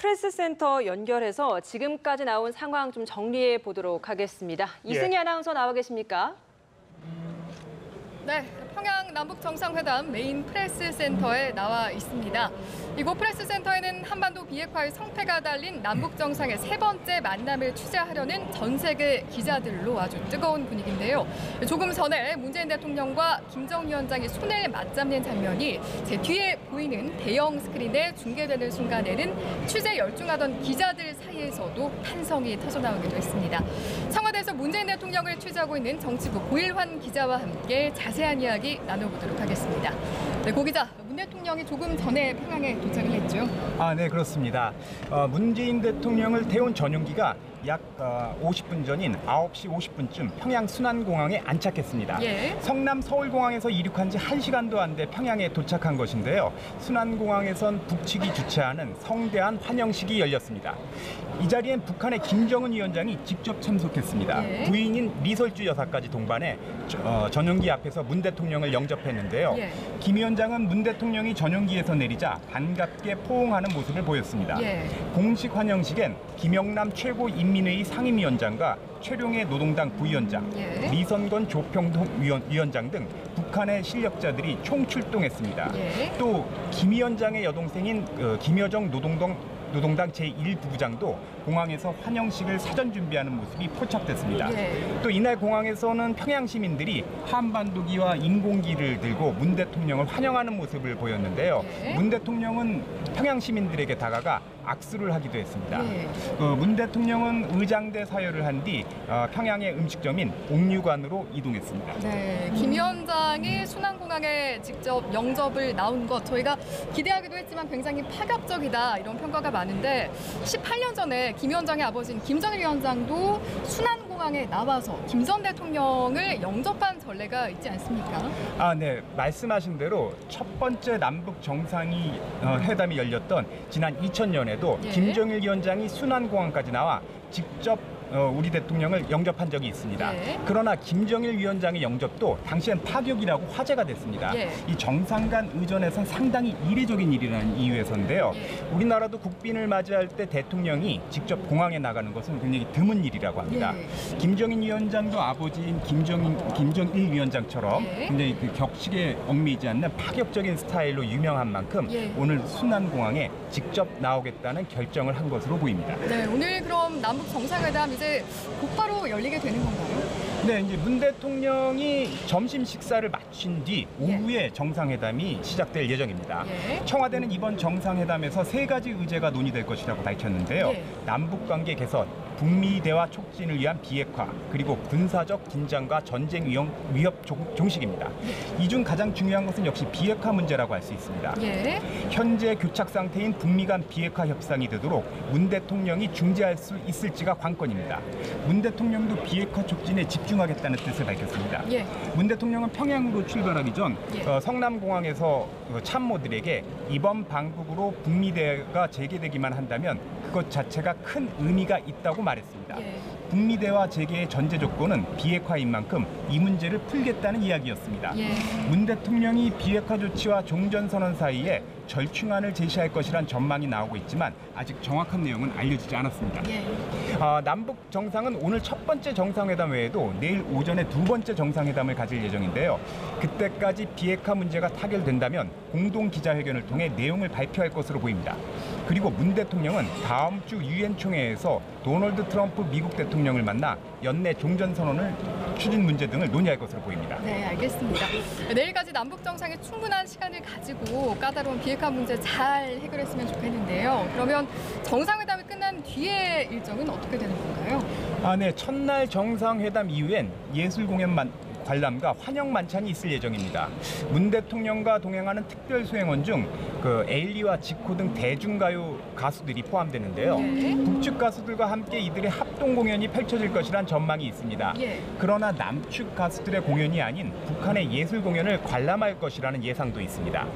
프레스센터 연결해서 지금까지 나온 상황 좀 정리해 보도록 하겠습니다. 이승희 아나운서 나와 계십니까? 네, 평양 남북 정상회담 메인 프레스센터에 나와 있습니다. 이곳 프레스센터에는 한반도 비핵화의 성패가 달린 남북 정상의 세 번째 만남을 취재하려는 전 세계 기자들로 아주 뜨거운 분위기인데요. 조금 전에 문재인 대통령과 김정은 위원장이 손을 맞잡는 장면이 제 뒤에 보이는 대형 스크린에 중계되는 순간에는 취재 열중하던 기자들 사이에서도 탄성이 터져나오기도 했습니다. 청와대에서 문재인 대통령을 취재하고 있는 정치부 고일환 기자와 함께 자세한 이야기 나눠보도록 하겠습니다. 네, 고 기자, 문 대통령이 조금 전에 평양에 도착을 했죠? 네, 그렇습니다. 문재인 대통령을 태운 전용기가 약 50분 전인 9시 50분쯤 평양 순안공항에 안착했습니다. 예. 성남 서울공항에서 이륙한 지 1시간도 안 돼 평양에 도착한 것인데요. 순안공항에선 북측이 주최하는 성대한 환영식이 열렸습니다. 이 자리엔 북한의 김정은 위원장이 직접 참석했습니다. 예. 부인인 리설주 여사까지 동반해 전용기 앞에서 문 대통령을 영접했는데요. 예. 김 위원장은 문 대통령이 전용기에서 내리자 반갑게 포옹하는 모습을 보였습니다. 예. 공식 환영식엔 김영남 최고인민회의 상임위원장과 최룡해 노동당 부위원장, 예. 리선건 조평동 위원장 등 북한의 실력자들이 총출동했습니다. 예. 또 김 위원장의 여동생인 김여정 노동당 제1부부장도 공항에서 환영식을 사전 준비하는 모습이 포착됐습니다. 예. 또 이날 공항에서는 평양 시민들이 한반도기와 인공기를 들고 문 대통령을 환영하는 모습을 보였는데요. 예. 문 대통령은 평양 시민들에게 다가가 악수를 하기도 했습니다. 예. 문 대통령은 의장대 사열을 한 뒤 평양의 음식점인 옥류관으로 이동했습니다. 네, 김 위원장이 순안공항에 직접 영접을 나온 것 저희가 기대하기도 했지만 굉장히 파격적이다 이런 평가가 많은데 18년 전에 김 위원장의 아버지인 김정일 위원장도 순안공항에 나와서 김 전 대통령을 영접한 전례가 있지 않습니까? 네, 말씀하신 대로 첫 번째 남북 정상이 회담이 열렸던 지난 2000년에도 예. 김정일 위원장이 순안공항까지 나와 직접 우리 대통령을 영접한 적이 있습니다. 예. 그러나 김정일 위원장의 영접도 당시엔 파격이라고 화제가 됐습니다. 예. 이 정상 간 의전에선 상당히 이례적인 일이라는 이유에서인데요. 예. 우리나라도 국빈을 맞이할 때 대통령이 직접 공항에 나가는 것은 굉장히 드문 일이라고 합니다. 예. 김정인 위원장도 아버지인 김정일 위원장처럼 예. 굉장히 그 격식에 얽매이지 않는 파격적인 스타일로 유명한 만큼 예. 오늘 순안공항에 직접 나오겠다는 결정을 한 것으로 보입니다. 네, 오늘 그럼 남북 정상회담 이제 곧바로 열리게 되는 건가요? 네, 이제 문 대통령이 점심 식사를 마친 뒤 오후에 정상회담이 시작될 예정입니다. 예. 청와대는 이번 정상회담에서 3가지 의제가 논의될 것이라고 밝혔는데요. 예. 남북관계 개선, 북미 대화 촉진을 위한 비핵화, 그리고 군사적 긴장과 전쟁 위협 종식입니다. 이 중 가장 중요한 것은 역시 비핵화 문제라고 할 수 있습니다. 예. 현재 교착 상태인 북미 간 비핵화 협상이 되도록 문 대통령이 중재할 수 있을지가 관건입니다. 문 대통령도 비핵화 촉진에 집중하겠다는 뜻을 밝혔습니다. 예. 문 대통령은 평양으로 출발하기 전 예. 성남공항에서 참모들에게 이번 방북으로 북미 대화가 재개되기만 한다면 그것 자체가 큰 의미가 있다고 말했습니다. 예. 북미 대화 재개의 전제 조건은 비핵화인 만큼 이 문제를 풀겠다는 이야기였습니다. 예. 문 대통령이 비핵화 조치와 종전선언 사이에 절충안을 제시할 것이란 전망이 나오고 있지만 아직 정확한 내용은 알려지지 않았습니다. 예. 남북 정상은 오늘 첫 번째 정상회담 외에도 내일 오전에 2번째 정상회담을 가질 예정인데요. 그때까지 비핵화 문제가 타결된다면 공동 기자회견을 통해 내용을 발표할 것으로 보입니다. 그리고 문 대통령은 다음 주 유엔 총회에서 도널드 트럼프 미국 대통령을 만나 연내 종전선언을 추진 문제 등을 논의할 것으로 보입니다. 네, 알겠습니다. 내일까지 남북 정상에 충분한 시간을 가지고 까다로운 비핵화 문제 잘 해결했으면 좋겠는데요. 그러면 정상회담이 끝난 뒤에 일정은 어떻게 되는 건가요? 네, 첫날 정상회담 이후엔 예술 공연 관람과 환영 만찬이 있을 예정입니다. 문 대통령과 동행하는 특별 수행원 중 에일리와 지코 등 대중가요 가수들이 포함되는데요. 예. 북측 가수들과 함께 이들의 합동 공연이 펼쳐질 것이란 전망이 있습니다. 예. 그러나 남측 가수들의 공연이 아닌 북한의 예술 공연을 관람할 것이라는 예상도 있습니다.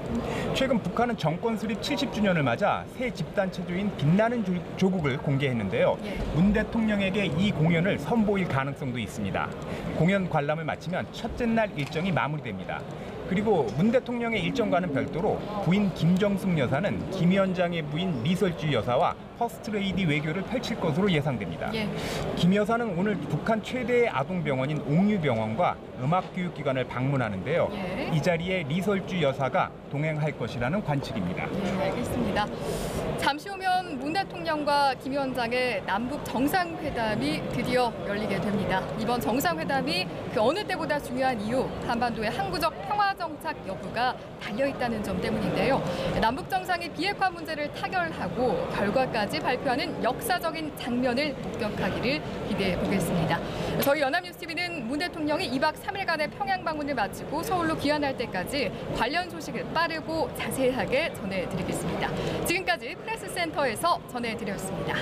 최근 북한은 정권 수립 70주년을 맞아 새 집단 체조인 빛나는 조국을 공개했는데요. 예. 문 대통령에게 이 공연을 선보일 가능성도 있습니다. 공연 관람을 마치면 첫째 날 일정이 마무리됩니다. 그리고 문 대통령의 일정과는 별도로 부인 김정숙 여사는 김 위원장의 부인 리설주 여사와 퍼스트 레이디 외교를 펼칠 것으로 예상됩니다. 예. 김 여사는 오늘 북한 최대의 아동병원인 옥류병원과 음악교육기관을 방문하는데요. 예. 이 자리에 리설주 여사가 동행할 것이라는 관측입니다. 네, 알겠습니다. 잠시 후면 문 대통령과 김 위원장의 남북 정상회담이 드디어 열리게 됩니다. 이번 정상회담이 그 어느 때보다 중요한 이유, 한반도의 항구적 평화 정착 여부가 달려있다는 점 때문인데요. 남북 정상이 비핵화 문제를 타결하고 결과까지 발표하는 역사적인 장면을 목격하기를 기대해 보겠습니다. 저희 연합뉴스TV는 문 대통령이 2박 3일간의 평양 방문을 마치고 서울로 귀환할 때까지 관련 소식을 빠르고 자세하게 전해드리겠습니다. 지금까지 프레스센터에서 전해드렸습니다.